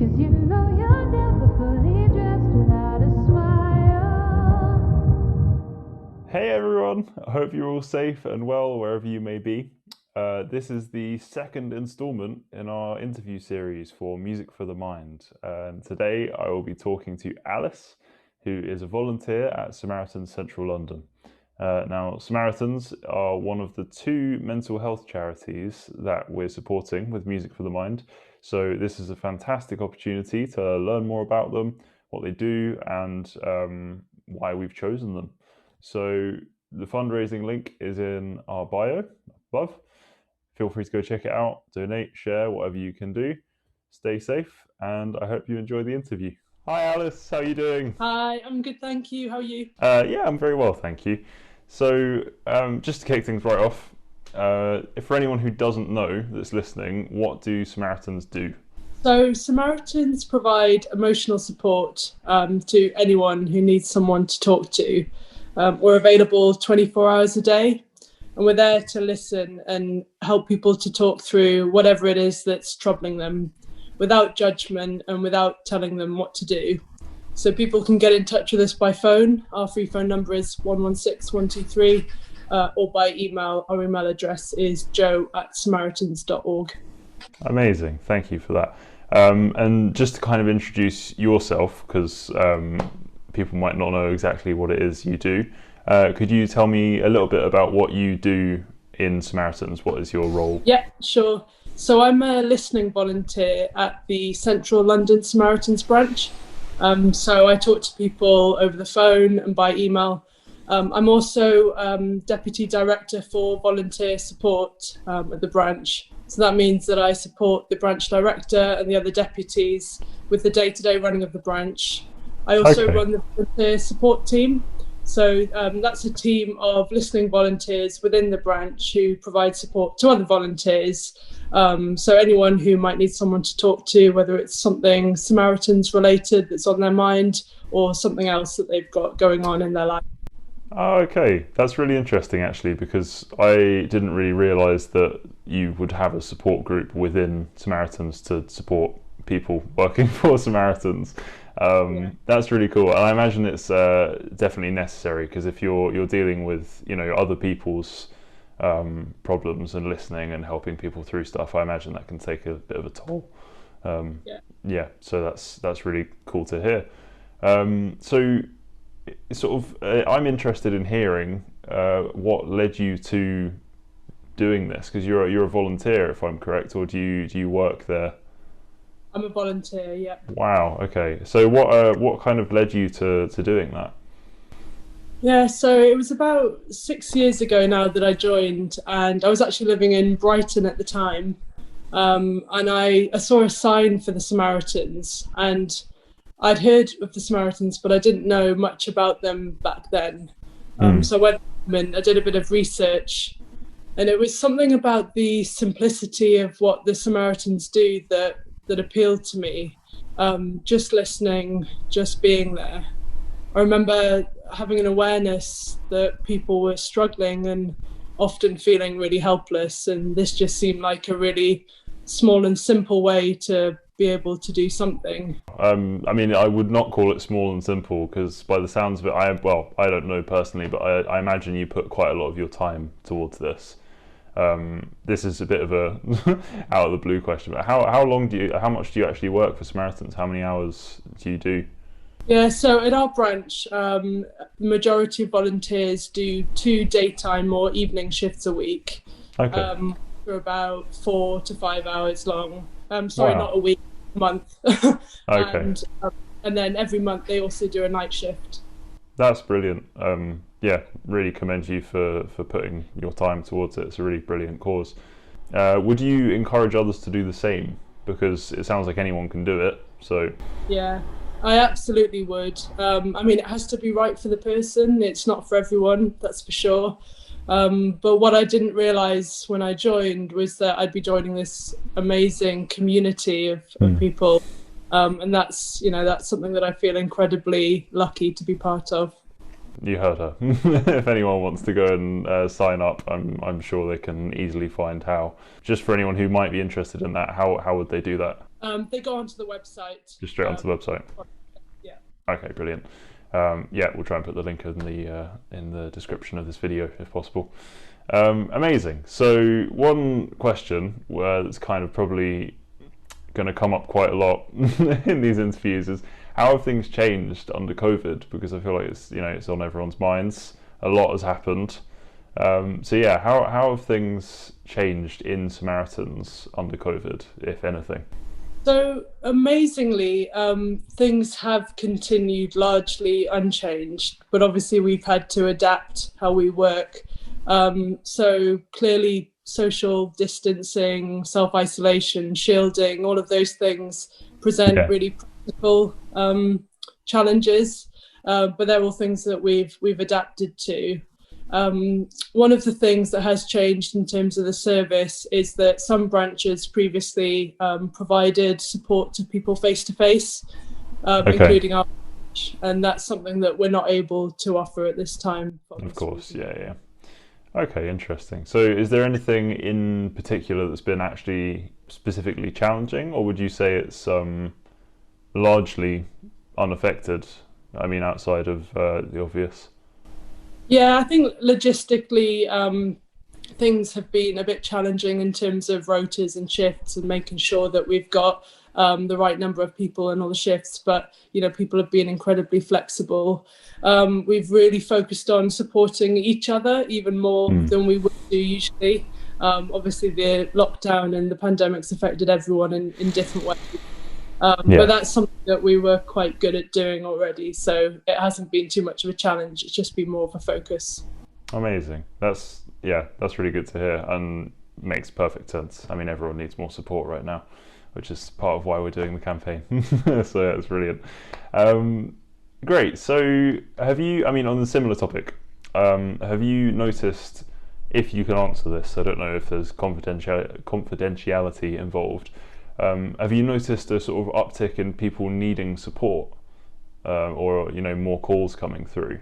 'cause you know you're never fully dressed without a smile. Hey everyone, I hope you're all safe and well wherever you may be. This is the second installment in our interview series for Music for the Mind. And today I will be talking to Alice, who is a volunteer at Samaritans Central London. Now, Samaritans are one of the two mental health charities that we're supporting with Music for the Mind. So this is a fantastic opportunity to learn more about them, what they do, and why we've chosen them. So the fundraising link is in our bio above. Feel free to go check it out, donate, share, whatever you can do. Stay safe, and I hope you enjoy the interview. Hi Alice, how are you doing? Hi, I'm good, thank you. How are you? Yeah, I'm very well, thank you. So just to kick things right off, for anyone who doesn't know that's listening, what do Samaritans do? So, Samaritans provide emotional support to anyone who needs someone to talk to. We're available 24 hours a day, and we're there to listen and help people to talk through whatever it is that's troubling them without judgment and without telling them what to do. So people can get in touch with us by phone. Our free phone number is 116 123, or by email. Our email address is joe@samaritans.org. Amazing, thank you for that. And just to kind of introduce yourself, because people might not know exactly what it is you do, could you tell me a little bit about what you do in Samaritans? What is your role? Yeah, sure. So I'm a listening volunteer at the Central London Samaritans branch. So I talk to people over the phone and by email. I'm also Deputy Director for Volunteer Support at the branch. So that means that I support the branch director and the other deputies with the day-to-day running of the branch. I also run the volunteer support team. So that's a team of listening volunteers within the branch who provide support to other volunteers. So anyone who might need someone to talk to, whether it's something Samaritans related that's on their mind or something else that they've got going on in their life. Oh, okay, that's really interesting actually, because I didn't really realise that you would have a support group within Samaritans to support people working for Samaritans. That's really cool, and I imagine it's definitely necessary, because if you're dealing with other people's problems and listening and helping people through stuff, I imagine that can take a bit of a toll. So that's really cool to hear. So sort of, I'm interested in hearing what led you to doing this, because you're a volunteer, if I'm correct, or do you work there? I'm a volunteer, yeah. Wow. Okay. So what kind of led you to doing that? Yeah, so it was about 6 years ago now that I joined, and I was actually living in Brighton at the time. And I saw a sign for the Samaritans, and I'd heard of the Samaritans, but I didn't know much about them back then. So I went and I did a bit of research, and it was something about the simplicity of what the Samaritans do that appealed to me. Just listening, just being there. I remember having an awareness that people were struggling and often feeling really helpless, and this just seemed like a really small and simple way to be able to do something. I mean, I would not call it small and simple, because by the sounds of it, I don't know personally, but I imagine you put quite a lot of your time towards this. This is a bit of a out of the blue question, but how much do you actually work for Samaritans? How many hours do you do? Yeah, so at our branch, the majority of volunteers do 2 daytime or evening shifts a week. Okay. For about 4 to 5 hours long. Wow. Not a week, a month. Okay. And then every month they also do a night shift. That's brilliant. Yeah, really commend you for putting your time towards it. It's a really brilliant cause. Would you encourage others to do the same? Because it sounds like anyone can do it. So Yeah, I absolutely would. I mean, it has to be right for the person. It's not for everyone, that's for sure. But what I didn't realise when I joined was that I'd be joining this amazing community of people. And that's something that I feel incredibly lucky to be part of. You heard her. If anyone wants to go and sign up, I'm sure they can easily find how. Just for anyone who might be interested in that, how would they do that? They go onto the website. Just straight onto the website. Yeah. Okay, brilliant. Yeah, we'll try and put the link in the description of this video if possible. Amazing. So one question that's kind of probably going to come up quite a lot in these interviews is, how have things changed under COVID? Because I feel like it's on everyone's minds. A lot has happened. So yeah, how have things changed in Samaritans under COVID, if anything? So amazingly, things have continued largely unchanged, but obviously we've had to adapt how we work. So clearly social distancing, self-isolation, shielding, all of those things present really practical challenges, but they're all things that we've adapted to. One of the things that has changed in terms of the service is that some branches previously provided support to people face to face, including our branch, and that's something that we're not able to offer at this time. Of course, yeah. Okay, interesting. So is there anything in particular that's been actually specifically challenging, or would you say it's largely unaffected? I mean, outside of the obvious. Yeah, I think logistically things have been a bit challenging in terms of rotas and shifts and making sure that we've got the right number of people in all the shifts, but people have been incredibly flexible. We've really focused on supporting each other even more than we would do usually. Obviously the lockdown and the pandemic's affected everyone in different ways. But that's something that we were quite good at doing already, so it hasn't been too much of a challenge. It's just been more of a focus. That's really good to hear, and makes perfect sense. I mean, everyone needs more support right now, which is part of why we're doing the campaign. So yeah, it's brilliant. Great. So have you, on the similar topic, have you noticed, if you can answer this, I don't know if there's confidentiality involved, have you noticed a sort of uptick in people needing support, or more calls coming through?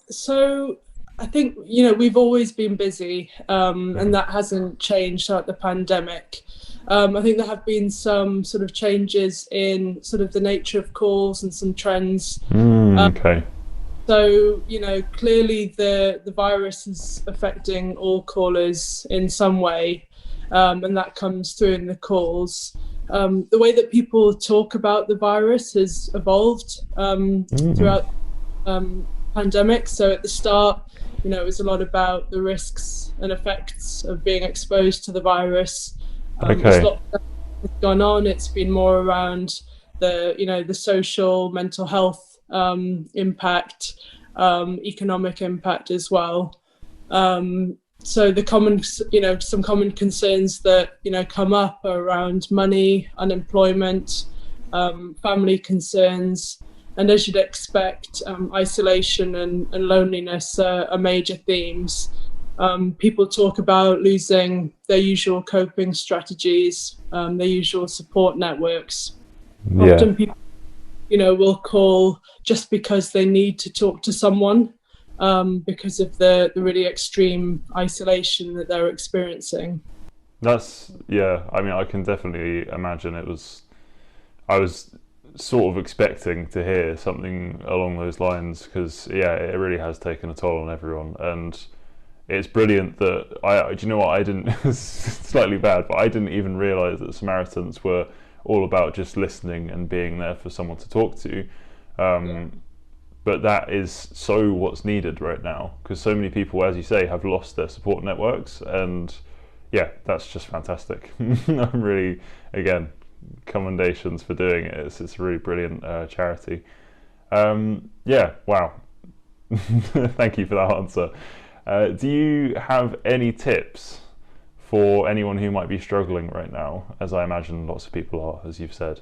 So I think we've always been busy, and that hasn't changed throughout the pandemic. I think there have been some sort of changes in sort of the nature of calls and some trends. Okay. So clearly the virus is affecting all callers in some way. And that comes through in the calls. The way that people talk about the virus has evolved throughout pandemic. So at the start, it was a lot about the risks and effects of being exposed to the virus. As lockdown has gone on, it's been more around the social, mental health impact, economic impact as well. So the some common concerns that come up are around money, unemployment, family concerns, and as you'd expect, isolation and loneliness are major themes. People talk about losing their usual coping strategies, their usual support networks. Often people, will call just because they need to talk to someone. Because of the really extreme isolation that they're experiencing. I can definitely imagine I was sort of expecting to hear something along those lines, because it really has taken a toll on everyone, and it's brilliant that I didn't it's slightly bad, but I didn't even realise that Samaritans were all about just listening and being there for someone to talk to. But that is so what's needed right now, because so many people, as you say, have lost their support networks, and that's just fantastic. I'm really, again, commendations for doing it. It's a really brilliant charity. Wow. Thank you for that answer. Do you have any tips for anyone who might be struggling right now, as I imagine lots of people are, as you've said?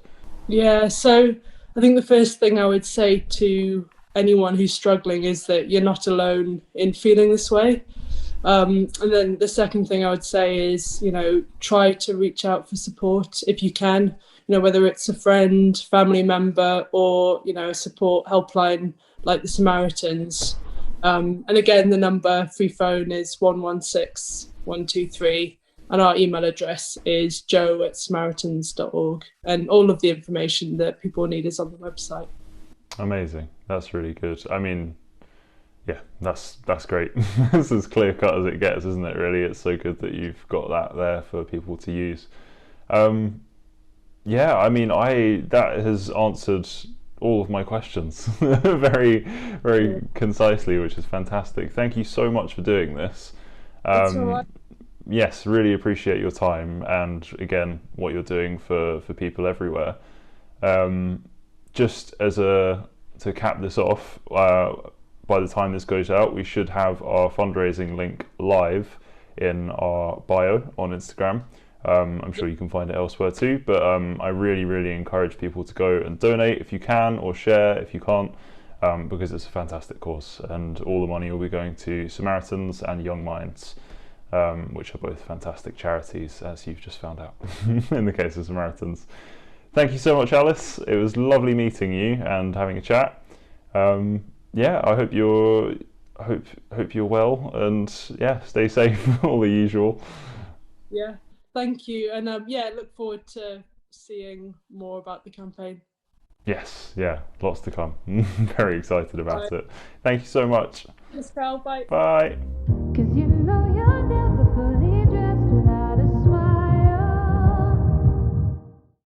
Yeah, so I think the first thing I would say to anyone who's struggling is that you're not alone in feeling this way. And then the second thing I would say is, try to reach out for support if you can, whether it's a friend, family member, or, a support helpline like the Samaritans. And again, the number free phone is 116 123. And our email address is joe@samaritans.org. And all of the information that people need is on the website. Amazing. That's really good. I mean, yeah, that's great. It's as clear cut as it gets, isn't it? Really, it's so good that you've got that there for people to use. Yeah, I mean, that has answered all of my questions very, very concisely, which is fantastic. Thank you so much for doing this. That's all right. Yes, really appreciate your time and again what you're doing for people everywhere. Just to cap this off, by the time this goes out, we should have our fundraising link live in our bio on Instagram. I'm sure you can find it elsewhere too, but I really, really encourage people to go and donate if you can, or share if you can't, because it's a fantastic cause, and all the money will be going to Samaritans and Young Minds, which are both fantastic charities, as you've just found out in the case of Samaritans. Thank you so much, Alice. It was lovely meeting you and having a chat. Yeah, I hope you're well, and yeah, stay safe, all the usual. Yeah. Thank you, and yeah, look forward to seeing more about the campaign. Yes, yeah, lots to come. Very excited about it. Thank you so much. Thanks, Kell. Bye. Bye. 'Cause you know